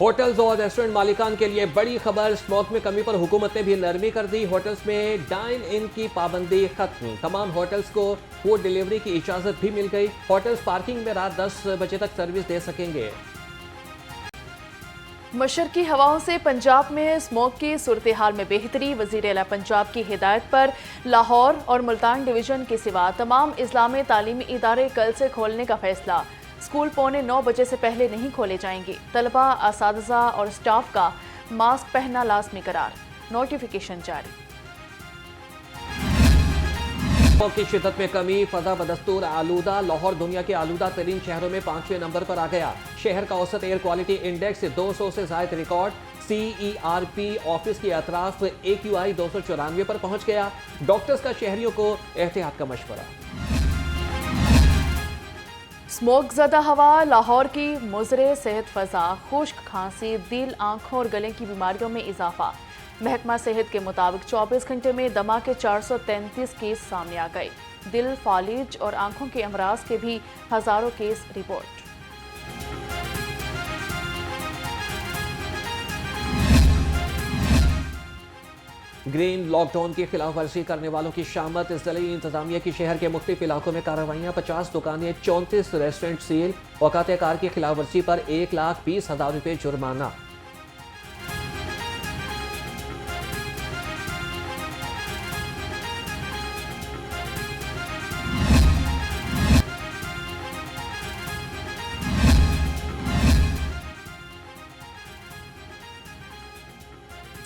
Hotels और restaurant मालिकान के लिए बड़ी खबर, स्मोक में कमी पर हुकूमत ने भी नरमी कर दी। होटल्स में डाइन इन की पाबंदी खत्म, तमाम होटल्स को फूड डिलीवरी की इजाजत भी मिल गई। होटल्स पार्किंग में रात 10 बजे तक सर्विस दे सकेंगे। मशरकी हवाओं से पंजाब में स्मोक की सूरत हाल में बेहतरी। वज़ीर आला पंजाब की हिदायत पर लाहौर और मुल्तान डिवीजन के सिवा तमाम इस्लामी तालीमी इदारे कल से खोलने का फैसला। स्कूल 8:45 बजे से पहले नहीं खोले जाएंगे। तलबा, असातिज़ा और स्टाफ का मास्क पहनना लाजमी करार, नोटिफिकेशन जारी। स्मोक की शिद्दत में कमी, फजा बदस्तूर आलूदा। लाहौर दुनिया के आलूदा तरीन शहरों में 5वें नंबर पर आ गया। शहर का औसत एयर क्वालिटी इंडेक्स 200 से ज़ायद रिकॉर्ड। CERP ऑफिस के अतराफ AQI 294 पर पहुंच गया। डॉक्टर्स का शहरियों को एहतियात का मशवरा। स्मोक ज़दा हवा, लाहौर की मुज़रे सेहत फ़ज़ा, खुश्क खांसी, दिल, आंखों और गले की बीमारियों में इजाफा। महकमा सेहत के मुताबिक 24 घंटे में दमा के 433 केस सामने आ गए। दिल, फालिज और आंखों के अमराज के भी हज़ारों केस रिपोर्ट। ग्रीन लॉकडाउन की खिलाफ वर्जी करने वालों की शामत। ज़िली इंतजामिया की शहर के मुख्तलिफ इलाकों में कार्रवाइयाँ। 50 दुकानें, 34 रेस्टोरेंट सील। औकात कार की खिलाफ वर्जी पर 1,20,000 रुपये जुर्माना।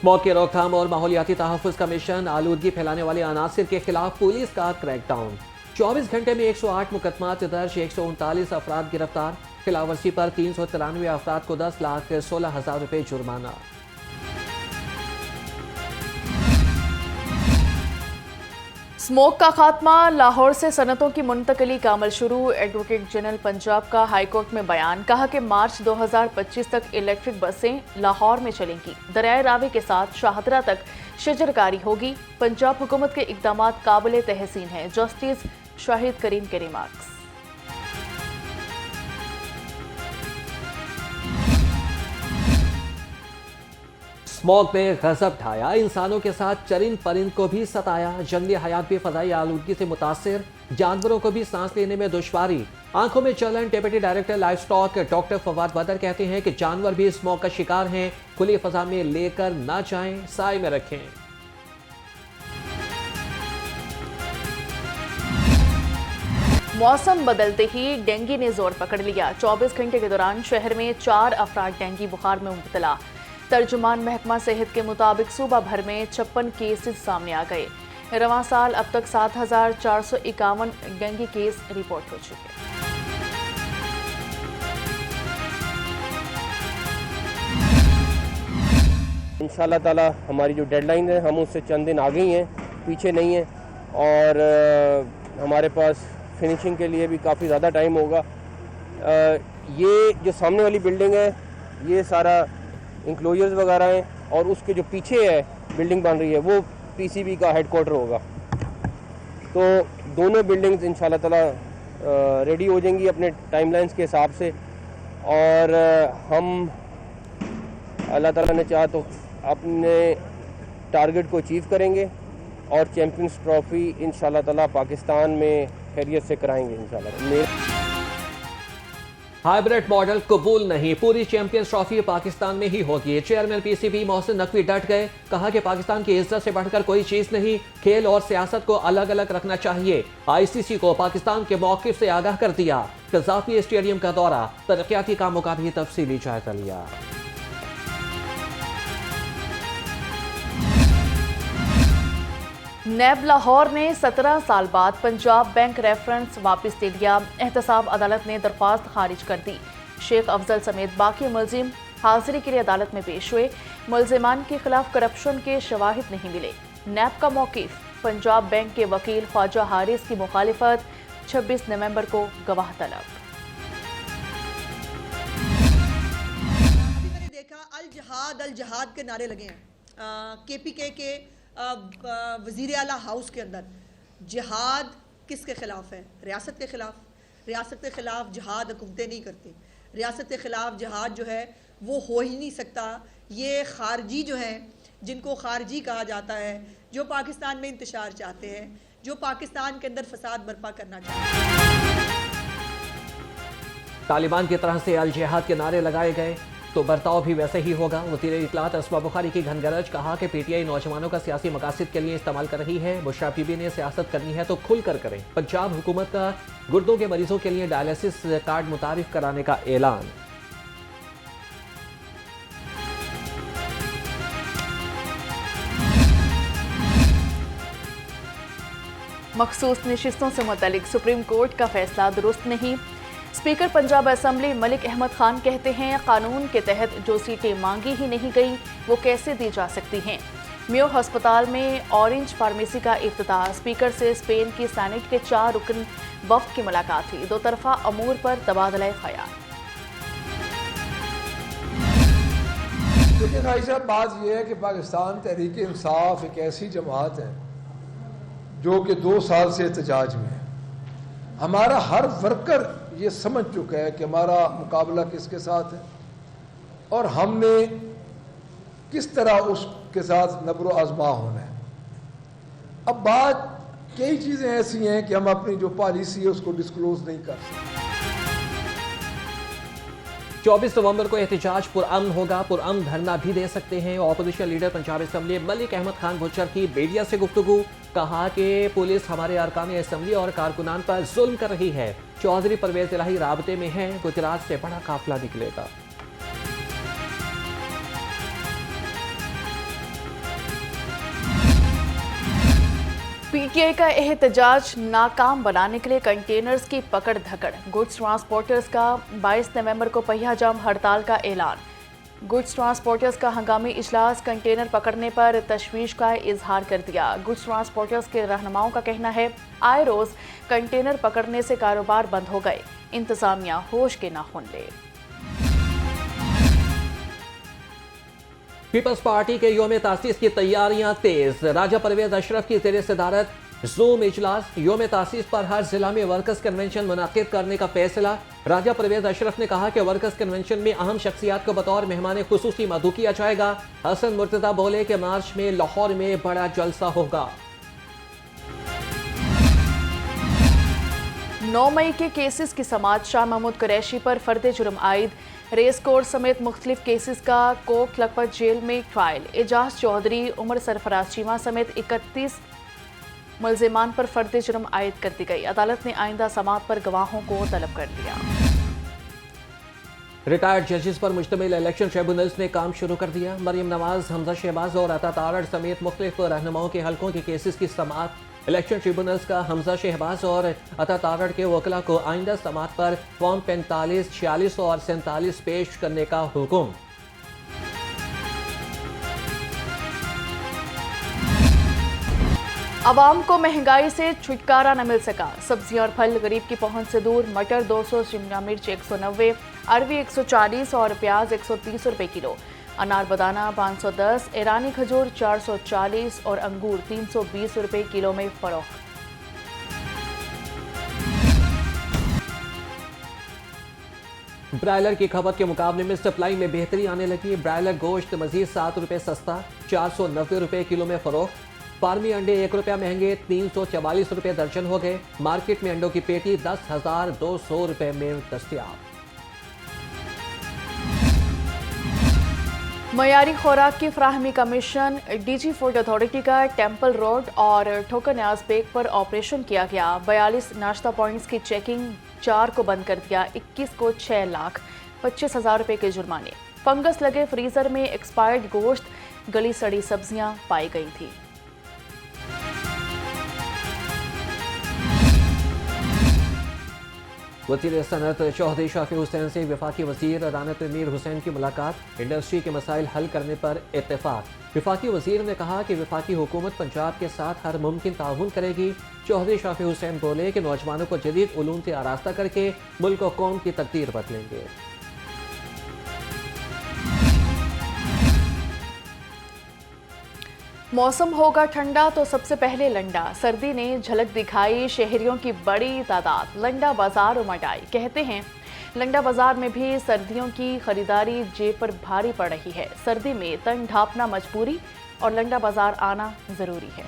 स्मोक की रोकथाम और माहौलियाती तहफ़्फ़ुज़ कमीशन। आलूदगी फैलाने वाले अनासिर के खिलाफ पुलिस का क्रैकडाउन। 24 घंटे में 108 मुकदमात दर्ज, 139 अफराद गिरफ्तार। खिलाफवर्जी पर 393 अफराद को 10,16,000 रुपये जुर्माना। स्मोक का खात्मा, लाहौर से सनतों की मुंतकली का अमल शुरू। एडवोकेट जनरल पंजाब का हाईकोर्ट में बयान, कहा कि मार्च 2025 तक इलेक्ट्रिक बसें लाहौर में चलेंगी। दरियाए रावी के साथ शाहदरा तक शजरकारी होगी। पंजाब हुकूमत के इकदामात काबिल तहसीन हैं। जस्टिस शाहिद करीम के रिमार्क्स। स्मोक ने गजब ढाया, इंसानों के साथ चरिंद परिंद को भी सताया। जंगली हयात भी फजाई आलूदगी से मुतासिर, जानवरों को भी सांस लेने में दुश्वारी, आंखों में चलन। Deputy director life stock doctor Fawad बदर कहते हैं कि जानवर भी स्मोक का शिकार हैं। खुली फजा में लेकर ना जाएं, साए में रखें। मौसम बदलते ही डेंगू ने जोर पकड़ लिया। 24 घंटे के दौरान शहर में 4 अफराद डेंगू बुखार में मुब्तला। तर्जुमान महकमा सेहत के मुताबिक सूबा भर में 56 केसेस सामने आ गए। रवां साल अब तक 7,451 डेंगू केस रिपोर्ट हो चुके। इंशाल्लाह ताला हमारी जो डेडलाइन है हम उससे चंद दिन आगे ही हैं, पीछे नहीं हैं। और हमारे पास फिनिशिंग के लिए भी काफ़ी ज़्यादा टाइम होगा। ये जो सामने वाली बिल्डिंग है ये सारा इंक्लोजर्स वगैरह हैं, और उसके जो पीछे है बिल्डिंग बन रही है वो PCB का हेडक्वार्टर होगा। तो दोनों बिल्डिंग्स इंशाल्लाह ताला रेडी हो जाएंगी अपने टाइमलाइंस के हिसाब से। और हम अल्लाह ताला ने चाहा तो अपने टारगेट को अचीव करेंगे और चैम्पियंस ट्रॉफी इंशाल्लाह ताला पाकिस्तान में खैरियत से कराएंगे इंशाल्लाह। हाइब्रिड मॉडल कबूल नहीं, पूरी चैंपियंस ट्रॉफी पाकिस्तान में ही होगी। चेयरमैन PCB मोहसिन नकवी डट गए, कहा कि पाकिस्तान की इज्जत से बढ़कर कोई चीज नहीं। खेल और सियासत को अलग अलग रखना चाहिए। ICC को पाकिस्तान के मौक़िफ़ से आगाह कर दिया। कज़ाफ़ी स्टेडियम का दौरा, तरक्याती कामों का भी तफसीली जायजा लिया। नैब लाहौर ने 17 साल बाद पंजाब बैंक रेफरेंस वापस ले लिया। एहतसाब अदालत ने दरख्वास्त खारिज कर दी। शेख अफजल समेत बाकी मुलजिम हाजिरी के लिए अदालत में पेश हुए। मुलजिमान के खिलाफ करप्शन के शवाहिद नहीं मिले। नैब का मौक़िफ़, पंजाब बैंक के वकील ख्वाजा हारिस की मुखालिफत, 26 नवंबर को गवाह तलब। अभी मैंने देखा अल जहाद के नारे लगे हैं। KPK के वज़ीर आला हाउस के अंदर जिहाद किसके ख़िलाफ़ है? रियासत के ख़िलाफ़। रियासत के ख़िलाफ़ जिहाद हुकूमतें नहीं करती। रियासत के ख़िलाफ़ जिहाद जो है वो हो ही नहीं सकता। ये खारजी जो हैं, जिनको खारजी कहा जाता है, जो पाकिस्तान में इंतशार चाहते हैं, जो पाकिस्तान के अंदर फसाद बर्पा करना चाहते हैं। तालिबान की तरह से अल जिहाद के नारे लगाए गए तो बर्ताव भी वैसे ही होगा। वज़ीर इत्तलात अस्मा बुखारी की घनगरज, कहा कि पीटीआई नौजवानों का सियासी मकासद के लिए इस्तेमाल कर रही है। बुशरा बीबी ने सियासत करनी है तो खुलकर करें। पंजाब हुकूमत का गुर्दों के मरीजों के लिए डायलिसिस कार्ड मुतारिफ कराने का ऐलान। मखसूस नशिस्तों से मुतल्लिक सुप्रीम कोर्ट का फैसला दुरुस्त नहीं। स्पीकर पंजाब असेंबली मलिक अहमद खान कहते हैं, कानून के तहत जो सीटें मांगी ही नहीं गई वो कैसे दी जा सकती हैं। मियो अस्पताल में ऑरेंज फार्मेसी का इफ्तिताह। स्पीकर से स्पेन की सेनेट के 4 रुकन वफ्द की मुलाकात हुई। 2 तरफा अमूर पर तबादला ख्याल। देखिए भाई साहब, बात यह है कि पाकिस्तान तहरीक इंसाफ एक ऐसी जमात है जो कि 2 साल से एहतजाज में है। हमारा हर वर्कर ये समझ चुका है कि हमारा मुकाबला किसके साथ है और हमने किस तरह उसके साथ नब्रो आजमा होना है। अब बात कई चीज़ें ऐसी हैं कि हम अपनी जो पॉलिसी है उसको डिस्क्लोज नहीं कर सकते। 24 नवंबर को एहतजाज पुरअमन होगा। पुरअमन धरना भी दे सकते हैं। Opposition leader Punjab assembly Malik Ahmad Khan Bhachar की मीडिया से गुफ्तगू, कहा कि पुलिस हमारे अरकान असेंबली और कारकुनान पर जुल्म कर रही है। चौधरी परवेज इलाही राबते में है, गुजरात से बड़ा काफिला निकलेगा। पीटीआई का एहतजाज नाकाम बनाने के लिए कंटेनर्स की पकड़ धकड़। गुड्स ट्रांसपोर्टर्स का 22 नवंबर को पहिया जाम हड़ताल का ऐलान। गुड्स ट्रांसपोर्टर्स का हंगामी इजलास, कंटेनर पकड़ने पर तशवीश का इजहार कर दिया। गुड्स ट्रांसपोर्टर्स के रहनुमाओं का कहना है, आए रोज कंटेनर पकड़ने से कारोबार बंद हो गए, इंतजामिया होश के नाखून ले। पीपल्स पार्टी के योम तासीस की तैयारियां तेज। राजा परवेज अशरफ की ज़ेर सदारत जूम इजलास। योम तासीस पर हर जिला में वर्कर्स कन्वेंशन मुनाकिद करने का फैसला। राजा परवेज अशरफ ने कहा कि वर्कर्स कन्वेंशन में अहम शख्सियात को बतौर मेहमान खुसूसी मदऊ किया जाएगा। हसन मुर्तजा बोले कि मार्च में लाहौर में बड़ा जलसा होगा। 9 मई के केसेस की समाअत। शाह महमूद कुरैशी पर फर्द जुर्म आयद। रेस कोर्स समेत मुख्तलिफ केसेस का कोट लखपत जेल में ट्रायल। एजाज चौधरी, उमर सरफराज चीमा समेत 31 मुल्जिमान पर फर्द जुर्म आयद कर दी गई। अदालत ने आइंदा समाअत पर गवाहों को तलब कर लिया। रिटायर्ड जजेस पर मुश्तमिल इलेक्शन ट्रिब्यूनल्स ने काम शुरू कर दिया। मरियम नवाज, हमजा शहबाज और अता तारड़ समेत मुख्तलिफ रहनुमाओं के हल्कों के केसेस की समाअत। इलेक्शन ट्रिब्यूनल्स का हमजा शहबाज और अता तारड़ के वकला को आइंदा समाअत पर फॉर्म 45, 46 और 47 पेश करने का हुक्म। अवाम को महंगाई से छुटकारा न मिल सका। सब्जियां और फल गरीब की पहुंच से दूर। मटर 200, शिमला मिर्च 190, अरवी 140 और प्याज 130 रुपए किलो। अनार बदाना 510, ईरानी खजूर 440 और अंगूर 320 रुपए किलो में फरोख्त। ब्रायलर की खपत के मुकाबले में सप्लाई में बेहतरी आने लगी। ब्रायलर गोश्त मजीद 7 रुपए सस्ता, 490 रुपए किलो में फरोख्त। फार्मी अंडे 1 रुपया महंगे, 344 रुपए दर्जन हो गए। मार्केट में अंडों की पेटी 10,200 रुपए में दस्तयाब। मयारी खुराक की फ्राहमी का मिशन। डीजी फूड अथॉरिटी का टेम्पल रोड और ठोकरन्याज बेग पर ऑपरेशन किया गया। 42 नाश्ता पॉइंट्स की चेकिंग, 4 को बंद कर दिया। 21 को 6,25,000 रुपए के जुर्माने। फंगस लगे फ्रीजर में एक्सपायर्ड गोश्त, गली सड़ी सब्जियां पाई गई थी। वज़ीर सनअत चौधरी शाफी हुसैन से वफाकी वज़ीर राना तनवीर हुसैन की मुलाकात। इंडस्ट्री के मसाइल हल करने पर इत्तेफाक। वफाकी वज़ीर ने कहा कि वफाकी हुकूमत पंजाब के साथ हर मुमकिन ताउन करेगी। चौधरी शाफी हुसैन बोले कि नौजवानों को जदीद उलूम से आरास्ता करके मुल्क और कौम की तकदीर बदलेंगे। मौसम होगा ठंडा तो सबसे पहले लंडा। सर्दी ने झलक दिखाई, शहरियों की बड़ी तादाद लंडा बाजार उमड़ आई। कहते हैं लंगड़ा बाजार में भी सर्दियों की खरीदारी जेब पर भारी पड़ रही है। सर्दी में तन ढांपना मजबूरी और लंगड़ा बाजार आना जरूरी है।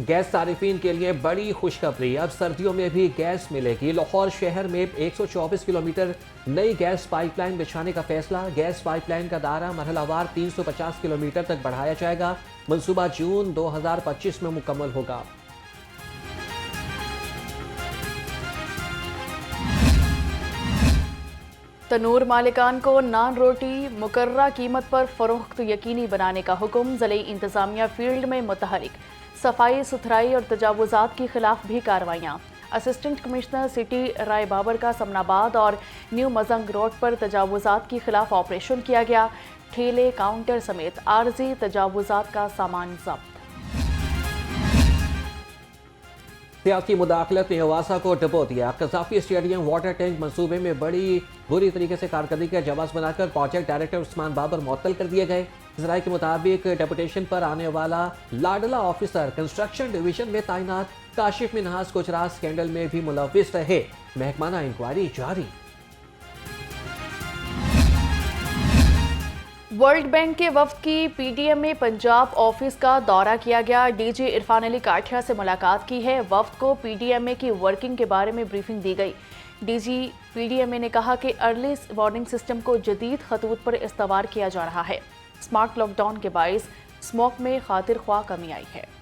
गैस सारिफीन के लिए बड़ी खुशखबरी, अब सर्दियों में भी गैस मिलेगी। लाहौर शहर में 124 किलोमीटर नई गैस पाइपलाइन बिछाने का फैसला। गैस पाइपलाइन का दायरा मरहलावार 350 किलोमीटर तक बढ़ाया जाएगा। मंसूबा जून 2025 में मुकम्मल होगा। तनूर मालिकान को नान रोटी मुकर्रा कीमत पर फरोख्त यकीनी बनाने का हुक्म। ज़िले इंतजामिया फील्ड में मुतहरिक। सफाई सुथराई और तजावुजात के खिलाफ भी कार्रवाइयाँ। असिस्टेंट कमिश्नर सिटी राय बाबर का समनाबाद और न्यू मजंग रोड पर तजावुजात के खिलाफ ऑपरेशन किया गया। ठेले काउंटर समेत आर्जी तजावुजात का सामान जब्त। सियासी मुदाखलत ने हवासा को डुबो दिया। कजाफी स्टेडियम वाटर टैंक मंसूबे में बड़ी बुरी तरीके से कारकर्दगी का जवाब बनाकर प्रोजेक्ट डायरेक्टर उस्मान बाबर मुअत्तल कर दिए गए। जराये के मुताबिक डेपुटेशन पर आने वाला लाडला ऑफिसर कंस्ट्रक्शन डिवीजन में तैनात काशिफ मिनहास गुजरात स्कैंडल में भी मुलविस रहे। महकमाना इंक्वायरी जारी। वर्ल्ड बैंक के वफ्द की पीडीएम में पंजाब ऑफिस का दौरा किया गया। डीजी इरफान अली काठिया से मुलाकात की है। वफ्द को पीडीएमए की वर्किंग के बारे में ब्रीफिंग दी गई। डीजी पीडीएमए ने कहा कि अर्ली वार्निंग सिस्टम को जदीद खतूत पर इस्तेमाल किया जा रहा है। स्मार्ट लॉकडाउन के बाइस स्मोक में खातिर ख्वाह कमी आई है।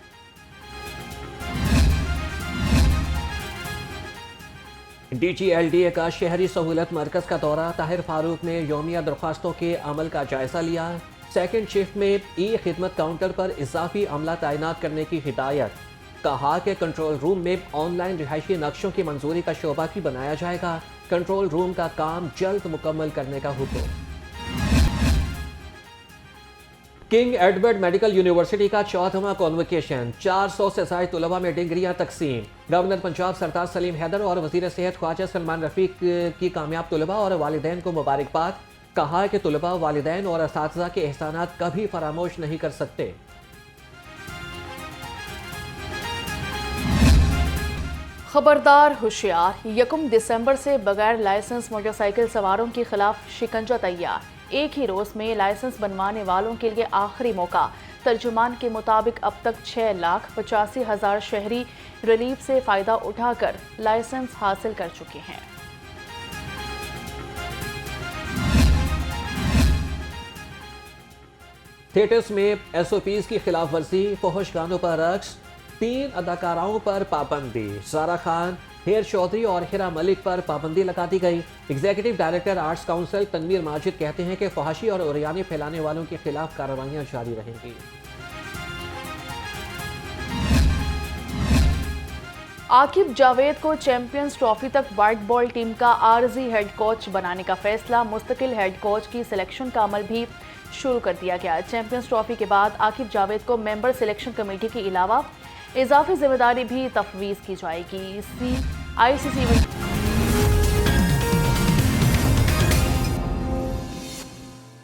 DGLDA का शहरी सहूलत मरकज का दौरा। ताहिर फारूक ने योमिया दरख्वास्तों के अमल का जायजा लिया। सेकंड शिफ्ट में ई खिदमत काउंटर पर इजाफी अमला तैनात करने की हिदायत। कहा कि कंट्रोल रूम में ऑनलाइन रिहायशी नक्शों की मंजूरी का शोबा भी बनाया जाएगा। कंट्रोल रूम का काम जल्द मुकम्मल करने का हुक्म। किंग एडवर्ड मेडिकल यूनिवर्सिटी का 14वां कॉन्वोकेशन। 400 से ज्यादा तलबा में डिग्रियां तकसीम। गवर्नर पंजाब सरदार सलीम हैदर और वजीर सेहत ख्वाजा सलमान रफीक की कामयाब तलबा और वालिदैन को मुबारकबाद। कहा कि तलबा वालिदैन और असातिज़ा के एहसानात कभी फरामोश नहीं कर सकते। खबरदार होशियार, 1 दिसंबर से बगैर लाइसेंस मोटरसाइकिल सवारों के खिलाफ शिकंजा तैयार। एक ही रोज में लाइसेंस बनवाने वालों के लिए आखिरी मौका। तर्जुमान के मुताबिक अब तक 6,85,000 शहरी रिलीफ से फायदा उठाकर लाइसेंस हासिल कर चुके हैं। थिएटर्स में SOPs की खिलाफ वर्जी। फहश गानों पर रक्स। 3 अदाकाराओं पर पाबंदी। सारा खान, हेर चौधरी और हिरा मलिक पर पाबंदी लगा दी गई। Executive director arts council Tanveer Majid कहते हैं कि फहाशी और उरियानी फैलाने वालों के खिलाफ कार्रवाइयां जारी रहेंगी। आकिब जावेद को चैंपियंस ट्रॉफी तक व्हाइट बॉल टीम का आरजी हेड कोच बनाने का फैसला। मुस्तकिल हेड कोच की सिलेक्शन का अमल भी शुरू कर दिया गया। चैंपियंस ट्रॉफी के बाद आकिब जावेद को मेंबर सिलेक्शन कमेटी के अलावा इजाफी जिम्मेदारी भी तफवीज़ की जाएगी। ICC